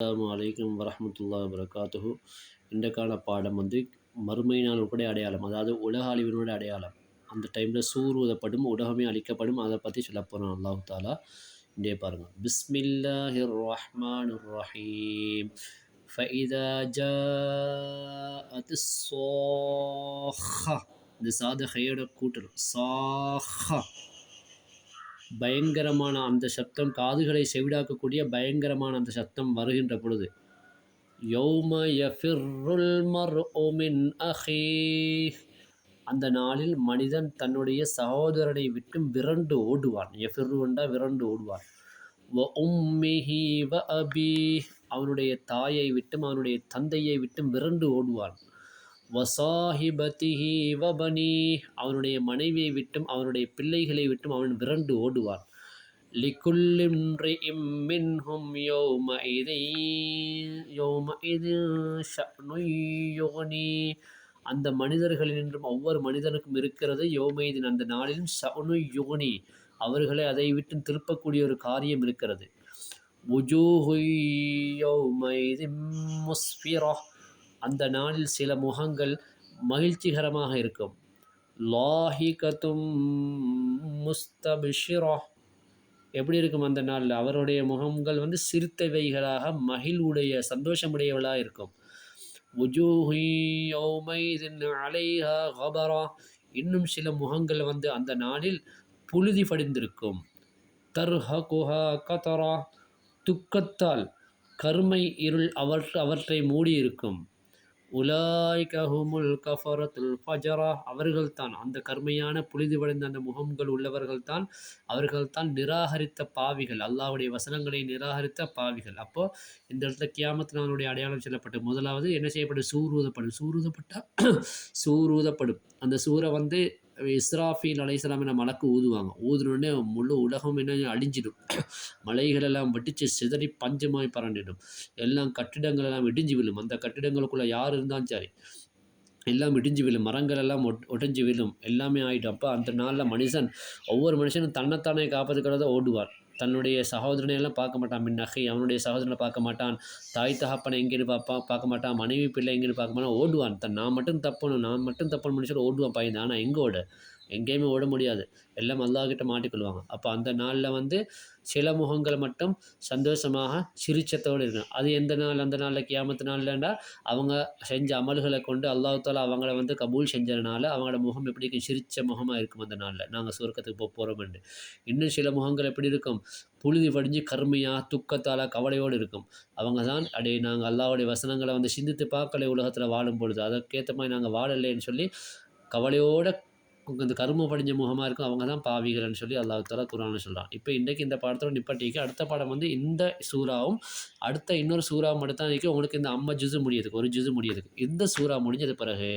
அஸ்ஸலாமு அலைக்கும் வரஹ்மத்துல்லாஹி வபரகாத்துஹு. இன்றைக்கான பாடம் வந்து மறுமை நாளுடைய அடையாளம், அதாவது உலக அழிவினுடைய அடையாளம். அந்த டைமில் சூர் ஊதப்படும், உலகமே அழிக்கப்படும். அதை பற்றி சொல்ல போகிறோம் அல்லாஹ் தாலா. இங்கே பாருங்கள். பிஸ்மில்லாஹிர் ரஹ்மானிர் ரஹீம். ஃபஇதா ஜாஅத்திஸ் ஸாஹ்ஹா. இந்த சாத ஹையோட கூட்டல் சாஹ்ஹா. பயங்கரமான அந்த சத்தம், காதுகளை செவிடாக்கக்கூடிய பயங்கரமான அந்த சத்தம் வருகின்ற பொழுது, யௌம யஃபிர்ருல் மர்உ மின் அஹீஹ். அந்த நாளில் மனிதன் தன்னுடைய சகோதரனை விட்டு விரண்டு ஓடுவான். யஃபிர்ரு என்றால் விரண்டு ஓடுவான். வ உம்மிஹி வ அபீஹ். அவனுடைய தாயை விட்டும் அவனுடைய தந்தையை விட்டும் விரண்டு ஓடுவான். வசாஹிபதிஹி வபனி. அவனுடைய மனைவியை விட்டும் அவனுடைய பிள்ளைகளை விட்டும் அவன் விரண்டு ஓடுவான். லிகுல்லி இம்ரிஇம் மின்ஹும் யௌமஇதின் ஷஅனுன் யுக்னி. அந்த மனிதர்களினின்றும் ஒவ்வொரு மனிதனுக்கும் இருக்கிறது யௌமஇதின் அந்த நாளிலும் ஷஅனுன் யுக்னி, அவர்களை அதை விட்டு திருப்பக்கூடிய ஒரு காரியம் இருக்கிறது. வுஜூஹு யௌமஇதின் முஸ்ஃபிரா. அந்த நாளில் சில முகங்கள் மகிழ்ச்சிகரமாக இருக்கும். லாஹிகத்தும் முஸ்தபிஷிரா. எப்படி இருக்கும் அந்த நாளில்? அவருடைய முகங்கள் வந்து சிரித்தவைகளாக, மகிழ்வுடைய சந்தோஷமுடையவளாக இருக்கும். வுஜூஹு யௌமைதின் அலைஹா கபரா. இன்னும் சில முகங்கள் வந்து அந்த நாளில் புழுதி படிந்திருக்கும். தர்ஹகுஹா கதரா. துக்கத்தால் கருமை இருள் அவற்றை மூடியிருக்கும். உலாய்க ஹுமுல் கஃபரத்துல் ஃபஜரா. அவர்கள்தான், அந்த கருமையான புழுதிவடைந்த அந்த முகங்கள் உள்ளவர்கள்தான், அவர்கள்தான் நிராகரித்த பாவிகள், அல்லாஹ்வுடைய வசனங்களை நிராகரித்த பாவிகள். அப்போது இந்த இடத்துல கியாமத் நாளுடைய அடையாளம் சொல்லப்பட்டு முதலாவது என்ன செய்யப்படும்? சூரூதப்படும். சூரூதப்படும். அந்த சூரை வந்து இஸ்ராஃபீல் அலைஹிஸ்ஸலாம் என மலக்கு ஊதுவாங்க. ஊதுனோடனே முழு உலகம் என்ன அழிஞ்சிடும். மலைகளெல்லாம் வெடித்து சிதறி பஞ்சமாய் பறண்டிடும். எல்லாம் கட்டிடங்கள் எல்லாம் இடிஞ்சு விழும். அந்த கட்டிடங்களுக்குள்ளே யார் இருந்தாலும் சரி, எல்லாம் இடிஞ்சு விழும். மரங்கள் எல்லாம் ஒடைஞ்சு விழும். எல்லாமே ஆகிடும். அப்போ அந்த நாளில் ஒவ்வொரு மனுஷனும் தன்னைத்தானே காப்பதுக்கிறத ஓடுவார். தன்னுடைய சகோதரனை எல்லாம் பார்க்க மாட்டான். மின்னகை, அவனுடைய சகோதரனை பார்க்க மாட்டான். தாய் தகப்பனை எங்கேன்னு பார்க்க மாட்டான். மனைவி பிள்ளை எங்கேன்னு பார்க்க மாட்டான். ஓடுவான். நான் மட்டும் தப்பணும் மனுஷன் ஓடுவான் பயந்து. ஆனால் எங்கே ஓட? எங்கேயுமே ஓட முடியாது. எல்லாம் அல்லாஹ்கிட்ட மாட்டிக்கொள்வாங்க. அப்போ அந்த நாளில் வந்து சில முகங்கள் மட்டும் சந்தோஷமாக சிரிச்சத்தோடு இருக்கணும். அது எந்த நாள்? அந்த நாளில் கியாமத்து நாள்லண்டா அவங்க செஞ்ச அமல்களை கொண்டு அல்லாஹ் தாலா அவங்கள வந்து கபூல் செஞ்சதுனால அவங்களோட முகம் எப்படி இருக்கும்? சிரித்த முகமாக இருக்கும் அந்த நாளில். நாங்கள் சுவர்க்கத்துக்கு போகிறோம்ண்டு. இன்னும் சில முகங்கள் எப்படி இருக்கும்? புழுதி வடிஞ்சு கருமையாக துக்கத்தால் கவலையோடு இருக்கும். அவங்க தான் நாங்கள் அல்லாஹ்வுடைய வசனங்களை வந்து சிந்தித்து பார்க்கலை உலகத்தில் வாழும் பொழுது, அதற்கேற்ற மாதிரி நாங்கள் வாழலைன்னு சொல்லி கவலையோடு இந்த கரும படிஞ்ச முகமாக இருக்கும். அவங்க தான் பாவிகள்னு சொல்லி அல்லாஹ் தஆலா குர்ஆனில் சொல்கிறான். இப்போ இன்றைக்கு இந்த பாடத்தோட நிப்பாட்டிக்கு அடுத்த பாடம் வந்து இந்த சூறாவும் அடுத்த இன்னொரு சூறாவும் மட்டும் தான் இருக்குது. உங்களுக்கு இந்த 50 ஜுஸு முடியதுக்கு, ஒரு ஜுஸு முடியதுக்கு. இந்த சூறா முடிஞ்சது பிறகு,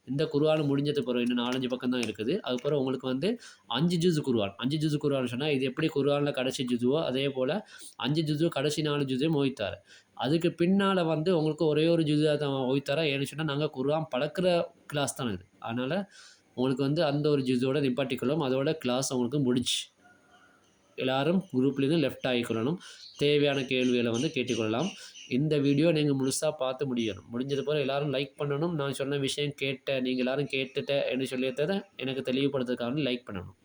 இந்த குர்ஆன் முடிஞ்சது பிறகு இன்னும் 4-5 பக்கம் தான் இருக்குது. அதுக்கப்புறம் உங்களுக்கு வந்து 5 ஜுஸு குர்ஆன். 5 ஜுஸு குர்ஆன் சொன்னால் இது எப்படி குர்ஆனில் கடைசி ஜுஸுவோ அதே போல் 5 ஜுஸு கடைசி 4 ஜுஸையும் ஓதித்தார். அதுக்கு பின்னால் வந்து உங்களுக்கு ஒரே ஒரு ஜுஸாக தான் ஓதித்தாரா? ஏன்னு சொன்னால் நாங்கள் குர்ஆன் பழக்கிற கிளாஸ் தான் இது. அதனால் உங்களுக்கு வந்து அந்த ஒரு ஜுஸோட நிப்பாட்டிக்கொள்ளும். அதோட கிளாஸ் உங்களுக்கு முடிச்சு எல்லாரும் குரூப்லேருந்து லெஃப்ட் ஆகிக்கொள்ளணும். தேவையான கேள்விகளை வந்து கேட்டுக்கொள்ளலாம். இந்த வீடியோ நீங்கள் முழுசாக பார்த்து முடியணும். முடிஞ்சது போல் எல்லோரும் லைக் பண்ணணும். நான் சொன்ன விஷயம் நீங்கள் எல்லோரும் கேட்டுட்ட என்று சொல்லியதை எனக்கு தெளிவுபடுத்துறதுக்காக லைக் பண்ணணும்.